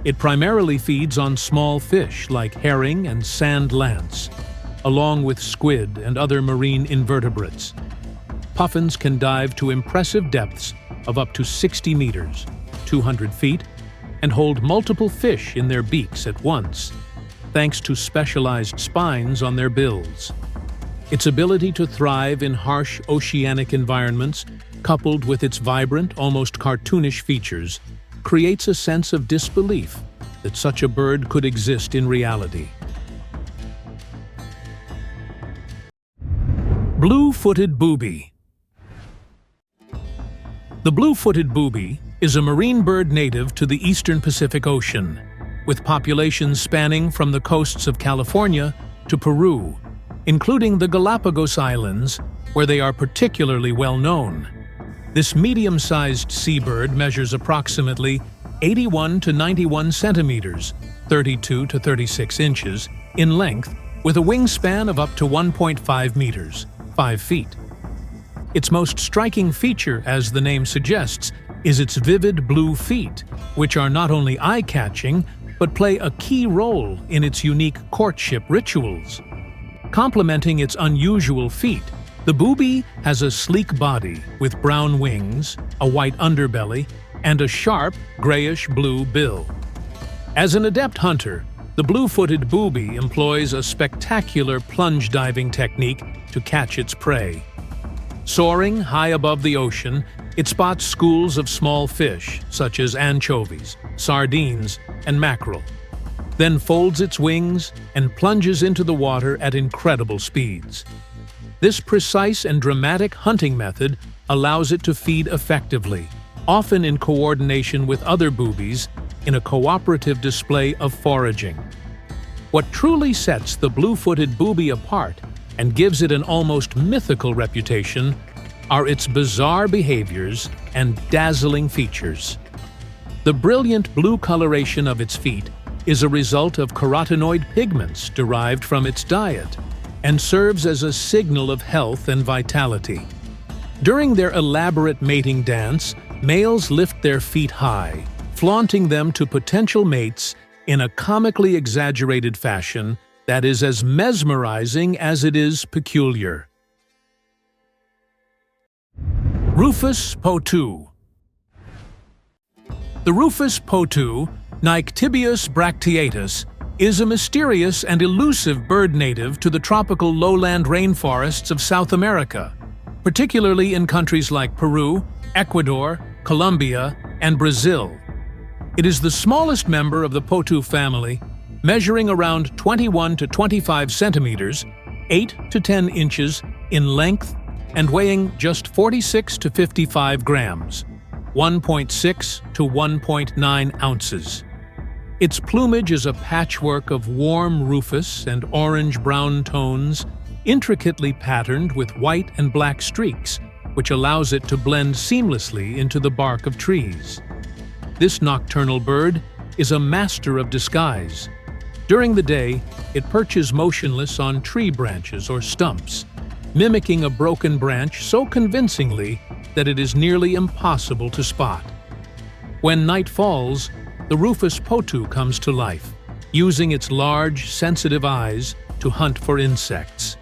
It primarily feeds on small fish like herring and sand lance, along with squid and other marine invertebrates. Puffins can dive to impressive depths of up to 60 meters, 200 feet, and hold multiple fish in their beaks at once, thanks to specialized spines on their bills. Its ability to thrive in harsh oceanic environments, coupled with its vibrant, almost cartoonish features, creates a sense of disbelief that such a bird could exist in reality. BlueFooted Booby. The blue-footed booby is a marine bird native to the eastern Pacific Ocean, with populations spanning from the coasts of California to Peru, including the Galapagos Islands, where they are particularly well known. This medium-sized seabird measures approximately 81 to 91 centimeters, 32 to 36 inches, in length, with a wingspan of up to 1.5 meters, 5 feet. Its most striking feature, as the name suggests, is its vivid blue feet, which are not only eye-catching, but play a key role in its unique courtship rituals. Complementing its unusual feet, the booby has a sleek body with brown wings, a white underbelly, and a sharp, grayish-blue bill. As an adept hunter, the blue-footed booby employs a spectacular plunge diving technique to catch its prey. Soaring high above the ocean, it spots schools of small fish, such as anchovies, sardines, and mackerel, then folds its wings and plunges into the water at incredible speeds. This precise and dramatic hunting method allows it to feed effectively, often in coordination with other boobies, in a cooperative display of foraging. What truly sets the blue-footed booby apart and gives it an almost mythical reputation are its bizarre behaviors and dazzling features. The brilliant blue coloration of its feet is a result of carotenoid pigments derived from its diet and serves as a signal of health and vitality. During their elaborate mating dance, males lift their feet high, flaunting them to potential mates in a comically exaggerated fashion that is as mesmerizing as it is peculiar. Rufus Poou. The Rufus Poou, Nyctibius bracteatus, is a mysterious and elusive bird native to the tropical lowland rainforests of South America, particularly in countries like Peru, Ecuador, Colombia, and Brazil. It is the smallest member of the Potou family, measuring around 21 to 25 centimeters, 8 to 10 inches in length, and weighing just 46 to 55 grams, 1.6 to 1.9 ounces. Its plumage is a patchwork of warm rufous and orange-brown tones, intricately patterned with white and black streaks, which allows it to blend seamlessly into the bark of trees. This nocturnal bird is a master of disguise. During the day, it perches motionless on tree branches or stumps, mimicking a broken branch so convincingly that it is nearly impossible to spot. When night falls, the Rufus Poou comes to life, using its large, sensitive eyes to hunt for insects.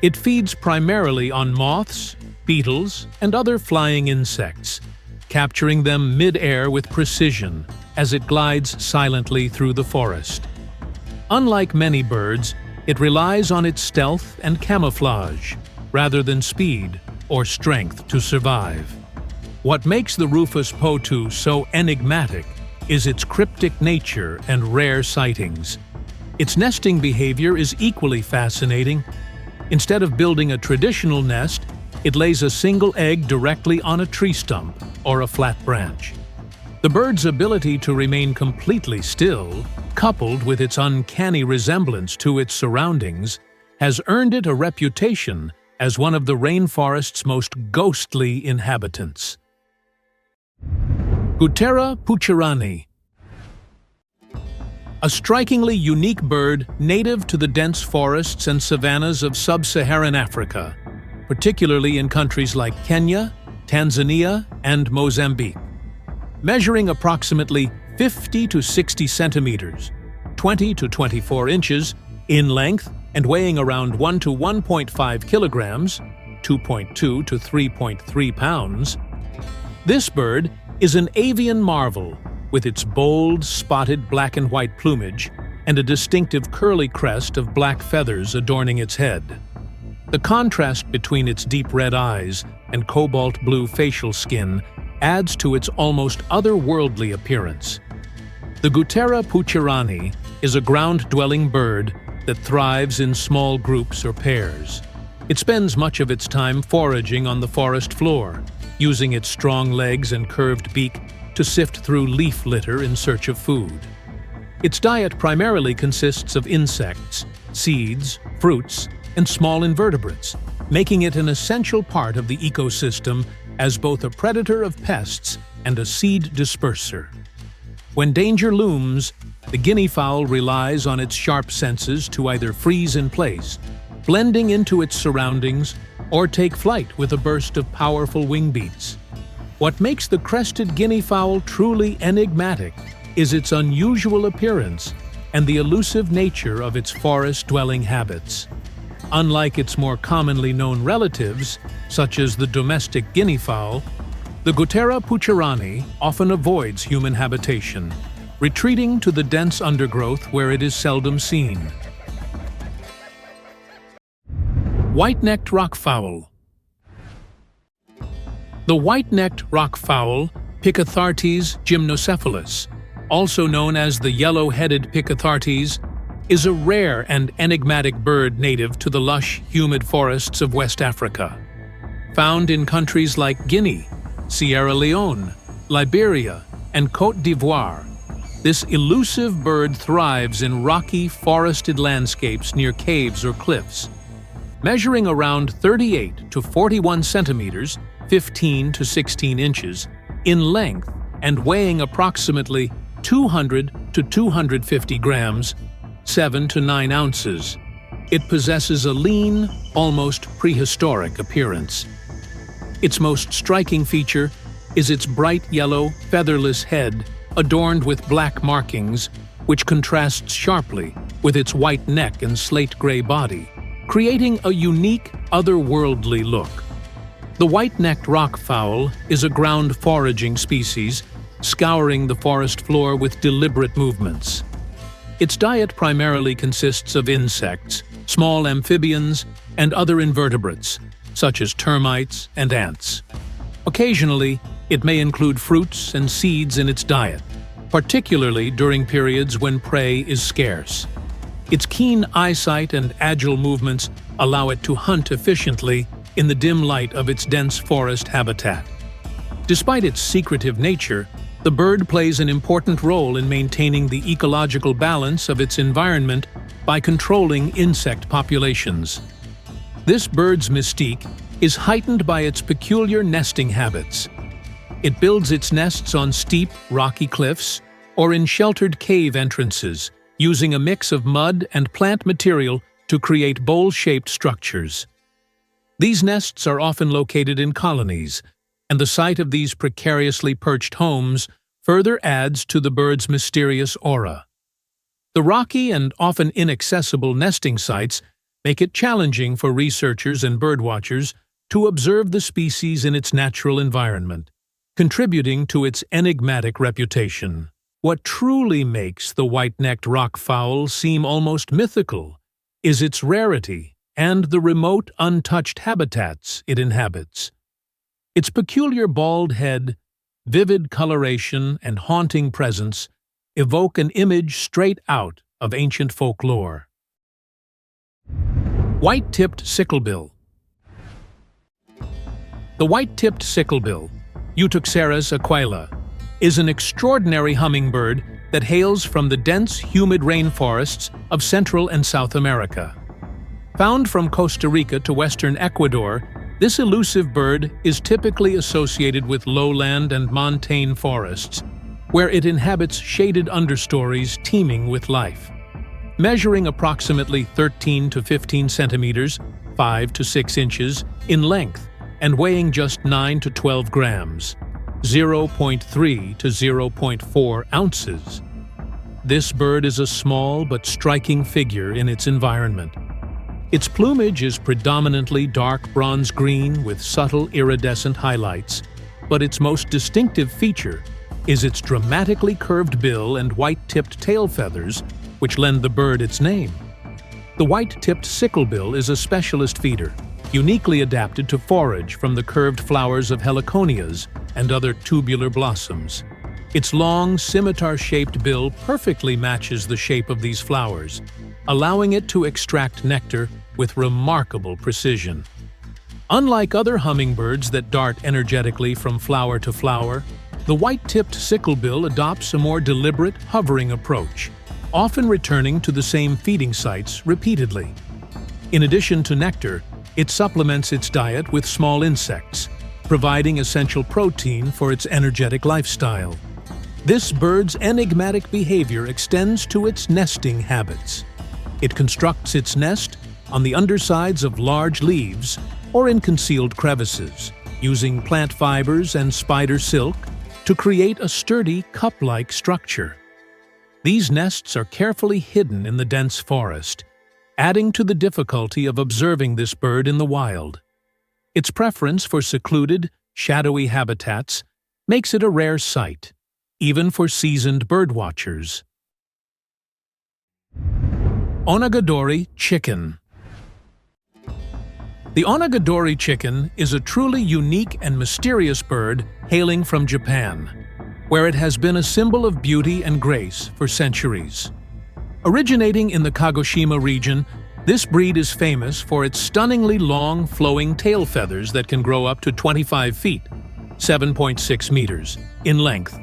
It feeds primarily on moths, beetles, and other flying insects, capturing them mid-air with precision as it glides silently through the forest. Unlike many birds, it relies on its stealth and camouflage, rather than speed or strength to survive. What makes the Rufus Poou so enigmatic is its cryptic nature and rare sightings. Its nesting behavior is equally fascinating. Instead of building a traditional nest, it lays a single egg directly on a tree stump or a flat branch. The bird's ability to remain completely still, coupled with its uncanny resemblance to its surroundings, has earned it a reputation as one of the rainforest's most ghostly inhabitants. Guttera pucherani. A strikingly unique bird native to the dense forests and savannas of sub-Saharan Africa, particularly in countries like Kenya, Tanzania, and Mozambique. Measuring approximately 50 to 60 centimeters, 20 to 24 inches in length and weighing around 1 to 1.5 kilograms, 2.2 to 3.3 pounds, this bird is an avian marvel with its bold, spotted black and white plumage and a distinctive curly crest of black feathers adorning its head. The contrast between its deep red eyes and cobalt blue facial skin adds to its almost otherworldly appearance. The Guttera pucherani is a ground-dwelling bird that thrives in small groups or pairs. It spends much of its time foraging on the forest floor, using its strong legs and curved beak to sift through leaf litter in search of food. Its diet primarily consists of insects, seeds, fruits, and small invertebrates, making it an essential part of the ecosystem as both a predator of pests and a seed disperser. When danger looms, the guinea fowl relies on its sharp senses to either freeze in place, blending into its surroundings, or take flight with a burst of powerful wing beats. What makes the crested guinea fowl truly enigmatic is its unusual appearance and the elusive nature of its forest-dwelling habits. Unlike its more commonly known relatives, such as the domestic guinea fowl, the Guttera pucherani often avoids human habitation, retreating to the dense undergrowth where it is seldom seen. Whitenecked rockfowl. The white-necked rockfowl, Picathartes gymnocephalus, also known as the yellow-headed Picathartes, is a rare and enigmatic bird native to the lush, humid forests of West Africa. Found in countries like Guinea, Sierra Leone, Liberia, and Côte d'Ivoire, this elusive bird thrives in rocky, forested landscapes near caves or cliffs. Measuring around 38 to 41 centimeters, 15 to 16 inches, in length and weighing approximately 200 to 250 grams, 7 to 9 ounces. It possesses a lean, almost prehistoric appearance. Its most striking feature is its bright yellow, featherless head adorned with black markings, which contrasts sharply with its white neck and slate-gray body, creating a unique, otherworldly look. The white-necked rock fowl is a ground foraging species, scouring the forest floor with deliberate movements. Its diet primarily consists of insects, small amphibians, and other invertebrates, such as termites and ants. Occasionally, it may include fruits and seeds in its diet, particularly during periods when prey is scarce. Its keen eyesight and agile movements allow it to hunt efficiently in the dim light of its dense forest habitat. Despite its secretive nature, the bird plays an important role in maintaining the ecological balance of its environment by controlling insect populations. This bird's mystique is heightened by its peculiar nesting habits. It builds its nests on steep, rocky cliffs or in sheltered cave entrances, using a mix of mud and plant material to create bowl-shaped structures. These nests are often located in colonies, and the sight of these precariously perched homes further adds to the bird's mysterious aura. The rocky and often inaccessible nesting sites make it challenging for researchers and birdwatchers to observe the species in its natural environment, contributing to its enigmatic reputation. What truly makes the white-necked rock fowl seem almost mythical is its rarity and the remote, untouched habitats it inhabits. Its peculiar bald head, vivid coloration, and haunting presence evoke an image straight out of ancient folklore. White-tipped sicklebill. The white-tipped sicklebill, Eutoxeras aquila, is an extraordinary hummingbird that hails from the dense, humid rainforests of Central and South America. Found from Costa Rica to western Ecuador, this elusive bird is typically associated with lowland and montane forests, where it inhabits shaded understories teeming with life. Measuring approximately 13 to 15 centimeters, 5 to 6 inches, in length, and weighing just 9 to 12 grams, 0.3 to 0.4 ounces. This bird is a small but striking figure in its environment. Its plumage is predominantly dark bronze-green with subtle iridescent highlights, but its most distinctive feature is its dramatically curved bill and white-tipped tail feathers, which lend the bird its name. The white-tipped sicklebill is a specialist feeder, uniquely adapted to forage from the curved flowers of heliconias and other tubular blossoms. Its long, scimitar-shaped bill perfectly matches the shape of these flowers, allowing it to extract nectar with remarkable precision. Unlike other hummingbirds that dart energetically from flower to flower, the white-tipped sicklebill adopts a more deliberate, hovering approach, often returning to the same feeding sites repeatedly. In addition to nectar, it supplements its diet with small insects, providing essential protein for its energetic lifestyle. This bird's enigmatic behavior extends to its nesting habits. It constructs its nest on the undersides of large leaves or in concealed crevices, using plant fibers and spider silk to create a sturdy, cup-like structure. These nests are carefully hidden in the dense forest, adding to the difficulty of observing this bird in the wild. Its preference for secluded, shadowy habitats makes it a rare sight, even for seasoned birdwatchers. Onagadori Chicken. The Onagadori chicken is a truly unique and mysterious bird hailing from Japan, where it has been a symbol of beauty and grace for centuries. Originating in the Kagoshima region, this breed is famous for its stunningly long, flowing tail feathers that can grow up to 25 feet, 7.6 meters, in length,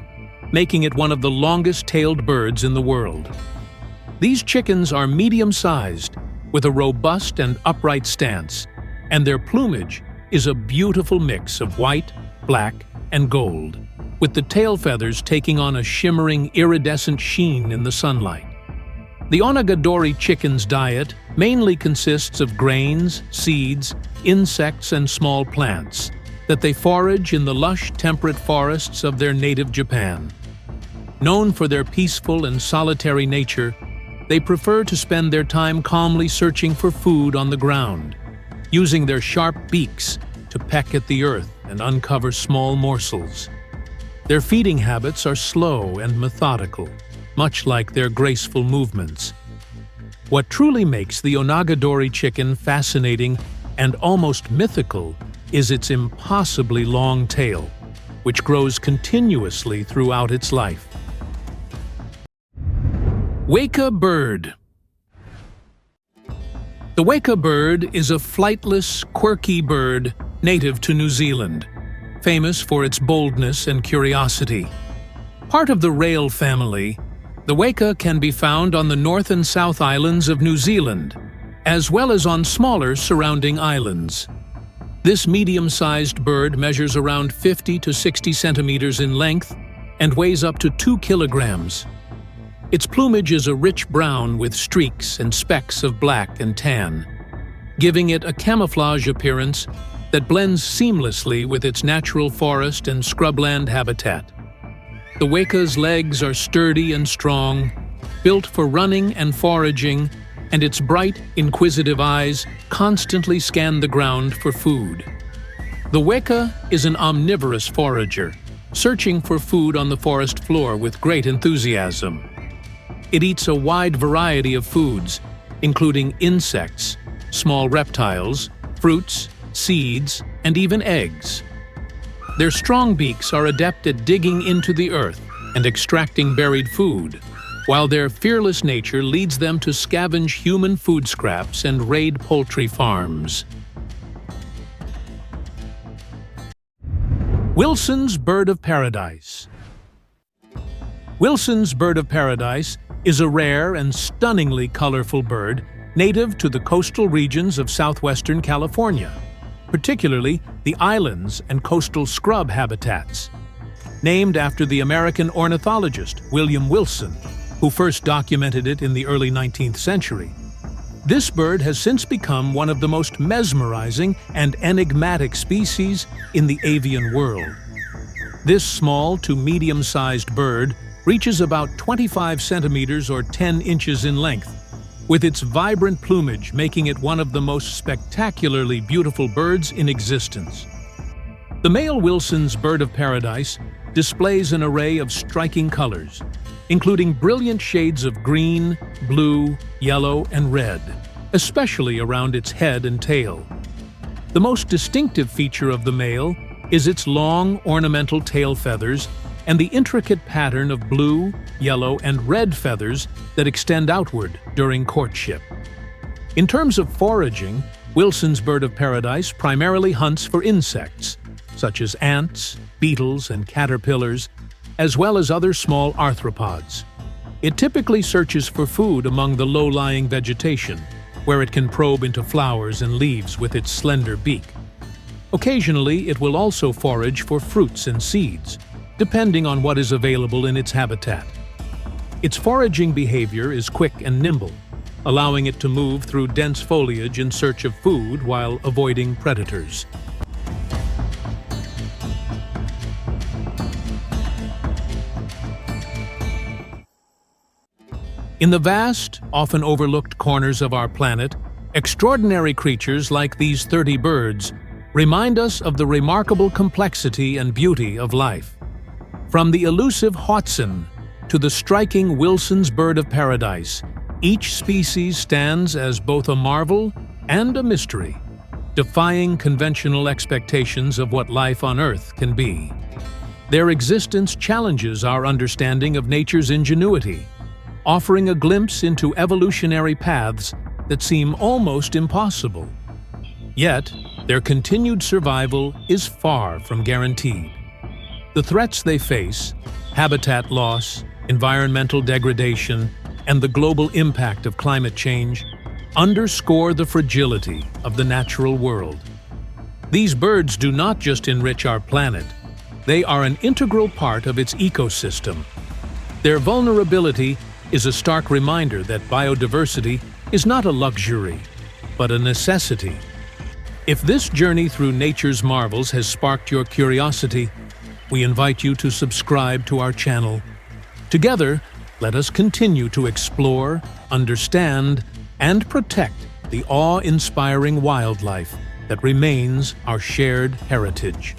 making it one of the longest-tailed birds in the world. These chickens are medium-sized, with a robust and upright stance, and their plumage is a beautiful mix of white, black, and gold, with the tail feathers taking on a shimmering, iridescent sheen in the sunlight. The Onagadori chicken's diet mainly consists of grains, seeds, insects, and small plants, that they forage in the lush, temperate forests of their native Japan. Known for their peaceful and solitary nature, they prefer to spend their time calmly searching for food on the ground, using their sharp beaks to peck at the earth and uncover small morsels. Their feeding habits are slow and methodical, much like their graceful movements. What truly makes the Onagadori chicken fascinating and almost mythical is its impossibly long tail, which grows continuously throughout its life. Caer Bird. The Caer Bird is a flightless, quirky bird native to New Zealand, famous for its boldness and curiosity. Part of the rail family, the Caer can be found on the North and South Islands of New Zealand, as well as on smaller surrounding islands. This medium-sized bird measures around 50 to 60 centimeters in length and weighs up to 2 kilograms. Its plumage is a rich brown with streaks and specks of black and tan, giving it a camouflage appearance that blends seamlessly with its natural forest and scrubland habitat. The Caer's legs are sturdy and strong, built for running and foraging, and its bright, inquisitive eyes constantly scan the ground for food. The Caer is an omnivorous forager, searching for food on the forest floor with great enthusiasm. It eats a wide variety of foods, including insects, small reptiles, fruits, seeds, and even eggs. Their strong beaks are adept at digging into the earth and extracting buried food, while their fearless nature leads them to scavenge human food scraps and raid poultry farms. Wilson's Bird of Paradise. Wilson's Bird of Paradise is a rare and stunningly colorful bird native to the coastal regions of southwestern California, particularly the islands and coastal scrub habitats. Named after the American ornithologist William Wilson, who first documented it in the early 19th century. This bird has since become one of the most mesmerizing and enigmatic species in the avian world. This small to medium-sized bird reaches about 25 centimeters or 10 inches in length, with its vibrant plumage making it one of the most spectacularly beautiful birds in existence. The male Wilson's Bird of Paradise displays an array of striking colors, including brilliant shades of green, blue, yellow, and red, especially around its head and tail. The most distinctive feature of the male is its long, ornamental tail feathers and the intricate pattern of blue, yellow, and red feathers that extend outward during courtship. In terms of foraging, Wilson's Bird of Paradise primarily hunts for insects, such as ants, beetles, and caterpillars, as well as other small arthropods. It typically searches for food among the low-lying vegetation, where it can probe into flowers and leaves with its slender beak. Occasionally, it will also forage for fruits and seeds, depending on what is available in its habitat. Its foraging behavior is quick and nimble, allowing it to move through dense foliage in search of food while avoiding predators. In the vast, often overlooked corners of our planet, extraordinary creatures like these 30 birds remind us of the remarkable complexity and beauty of life. From the elusive Hoatson to the striking Wilson's Bird of Paradise, each species stands as both a marvel and a mystery, defying conventional expectations of what life on Earth can be. Their existence challenges our understanding of nature's ingenuity, offering a glimpse into evolutionary paths that seem almost impossible. Yet, their continued survival is far from guaranteed. The threats they face, habitat loss, environmental degradation, and the global impact of climate change, underscore the fragility of the natural world. These birds do not just enrich our planet, they are an integral part of its ecosystem. Their vulnerability is a stark reminder that biodiversity is not a luxury, but a necessity. If this journey through nature's marvels has sparked your curiosity, we invite you to subscribe to our channel. Together, let us continue to explore, understand, and protect the awe-inspiring wildlife that remains our shared heritage.